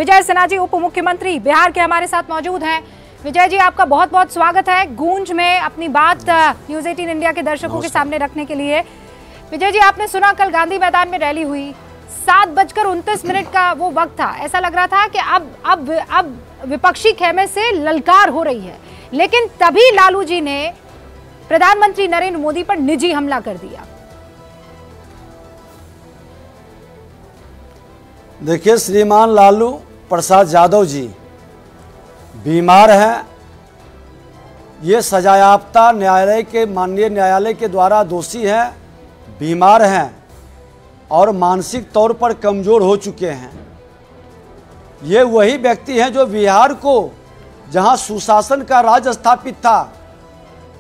विजय सिन्हा जी उप मुख्यमंत्री बिहार के हमारे साथ मौजूद हैं। विजय जी, आपका बहुत बहुत स्वागत है गूंज में अपनी बात न्यूज़ 18 इंडिया के दर्शकों के सामने रखने के लिए। विजय जी, आपने सुना कल गांधी मैदान में रैली हुई, 7:29 का वो वक्त था। ऐसा लग रहा था कि अब विपक्षी खेमे से ललकार हो रही है, लेकिन तभी लालू जी ने प्रधानमंत्री नरेंद्र मोदी पर निजी हमला कर दिया। देखिए, श्रीमान लालू प्रसाद यादव जी बीमार हैं। ये सजायाफ्ता न्यायालय के माननीय न्यायालय के द्वारा दोषी हैं, बीमार हैं और मानसिक तौर पर कमज़ोर हो चुके हैं। ये वही व्यक्ति हैं जो बिहार को, जहां सुशासन का राज स्थापित था,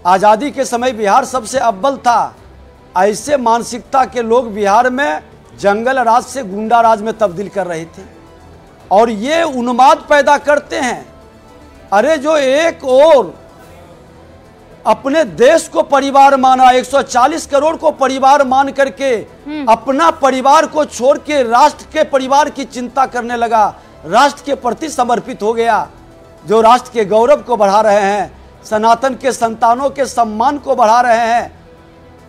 आज़ादी के समय बिहार सबसे अव्वल था, ऐसे मानसिकता के लोग बिहार में जंगल राज से गुंडा राज में तब्दील कर रहे थे और ये उन्माद पैदा करते हैं। अरे जो एक और अपने देश को परिवार माना, 140 करोड़ को परिवार मान करके अपना परिवार को छोड़ के राष्ट्र के परिवार की चिंता करने लगा, राष्ट्र के प्रति समर्पित हो गया, जो राष्ट्र के गौरव को बढ़ा रहे हैं, सनातन के संतानों के सम्मान को बढ़ा रहे हैं,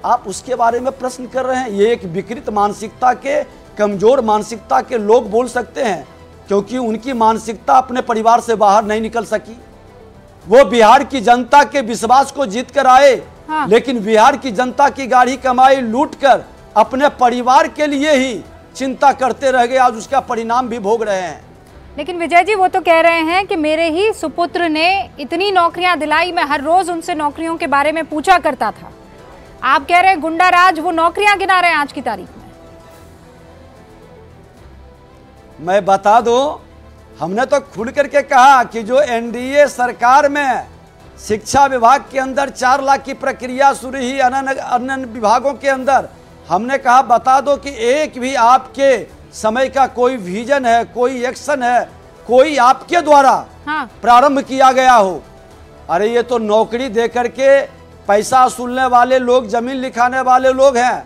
आप उसके बारे में प्रश्न कर रहे हैं। ये एक विकृत मानसिकता के, कमजोर मानसिकता के लोग बोल सकते हैं, क्योंकि उनकी मानसिकता अपने परिवार से बाहर नहीं निकल सकी। वो बिहार की जनता के विश्वास को जीत कर आए, लेकिन बिहार की जनता की गाढ़ी कमाई लूट कर अपने परिवार के लिए ही चिंता करते रह गए। आज उसका परिणाम भी भोग रहे हैं। लेकिन विजय जी, वो तो कह रहे हैं कि मेरे ही सुपुत्र ने इतनी नौकरियां दिलाई, मैं हर रोज उनसे नौकरियों के बारे में पूछा करता था। आप कह रहे हैं गुंडा राज, वो नौकरियां गिना रहे हैं आज की तारीख में। मैं बता दूं, हमने तो खुल करके कहा कि जो एनडीए सरकार में शिक्षा विभाग के अंदर 4 लाख की प्रक्रिया शुरू हुई, अन्य विभागों के अंदर, हमने कहा बता दो कि एक भी आपके समय का कोई विजन है, कोई एक्शन है, कोई आपके द्वारा प्रारंभ किया गया हो। अरे ये तो नौकरी दे करके पैसा वसूलने वाले लोग, जमीन लिखाने वाले लोग हैं।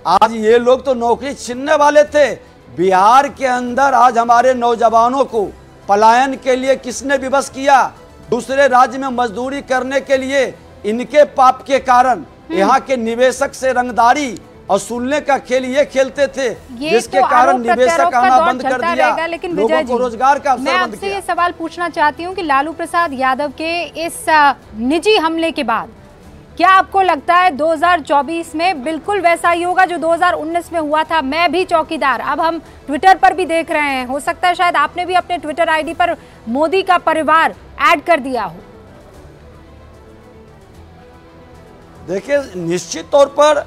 आज ये लोग तो नौकरी छीनने वाले थे। बिहार के अंदर आज हमारे नौजवानों को पलायन के लिए किसने विवश किया? दूसरे राज्य में मजदूरी करने के लिए इनके पाप के कारण यहाँ के निवेशक से रंगदारी वसूलने का खेल ये खेलते थे, जिसके कारण निवेशक आना बंद कर दिया, लेकिन लोगों को रोजगार का अवसर बंद किया। मैं आपसे ये सवाल पूछना चाहती हूँ कि लालू प्रसाद यादव के इस निजी हमले के बाद क्या आपको लगता है 2024 में बिल्कुल वैसा ही होगा जो 2019 में हुआ था? मैं भी चौकीदार, अब हम ट्विटर पर भी देख रहे हैं, हो सकता है शायद आपने भी अपने ट्विटर आईडी पर मोदी का परिवार ऐड कर दिया हो। देखिए, निश्चित तौर पर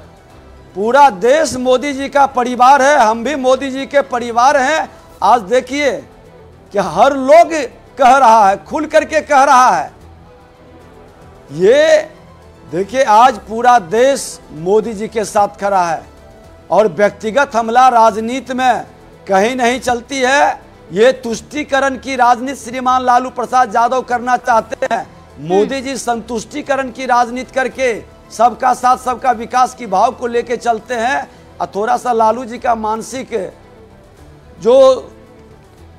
पूरा देश मोदी जी का परिवार है, हम भी मोदी जी के परिवार हैं। आज देखिए कि हर लोग कह रहा है, खुल करके कह रहा है। ये देखिए, आज पूरा देश मोदी जी के साथ खड़ा है और व्यक्तिगत हमला राजनीति में कहीं नहीं चलती है। ये तुष्टीकरण की राजनीति श्रीमान लालू प्रसाद यादव करना चाहते हैं। मोदी जी संतुष्टीकरण की राजनीति करके सबका साथ सबका विकास की भाव को लेके चलते हैं। और थोड़ा सा लालू जी का मानसिक जो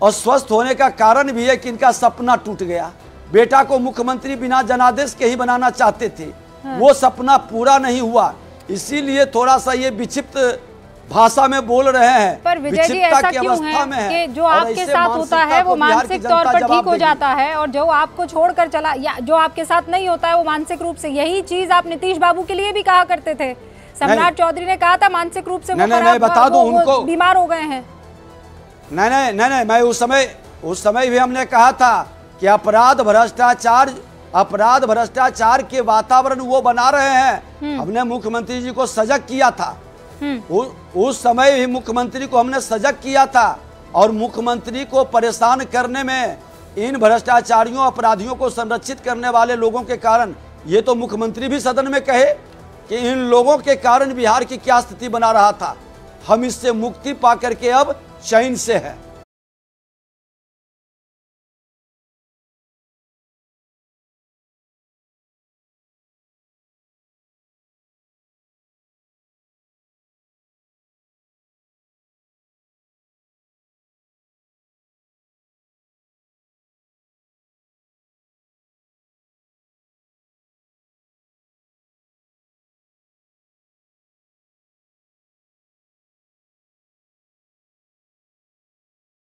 अस्वस्थ होने का कारण भी है कि इनका सपना टूट गया। बेटा को मुख्यमंत्री बिना जनादेश के ही बनाना चाहते थे, वो सपना पूरा नहीं हुआ, इसीलिए थोड़ा सा ये विक्षिप्त भाषा में बोल रहे हैं। पर विजय जी, ऐसा क्यों है कि जो आपके साथ होता है वो मानसिक तौर पर ठीक हो जाता है और जो आपको छोड़कर चला, या जो आपके साथ नहीं होता है वो मानसिक रूप से? यही चीज आप नीतीश बाबू के लिए भी कहा करते थे। सम्राट चौधरी ने कहा था मानसिक रूप से वो बीमार हो गए हैं। नहीं, मैं उस समय भी हमने कहा था कि अपराध भ्रष्टाचार के वातावरण वो बना रहे हैं। हमने मुख्यमंत्री जी को सजग किया था, उस समय भी मुख्यमंत्री को हमने सजग किया था और मुख्यमंत्री को परेशान करने में इन भ्रष्टाचारियों, अपराधियों को संरक्षित करने वाले लोगों के कारण, ये तो मुख्यमंत्री भी सदन में कहे कि इन लोगों के कारण बिहार की क्या स्थिति बना रहा था। हम इससे मुक्ति पा करके अब चैन से है।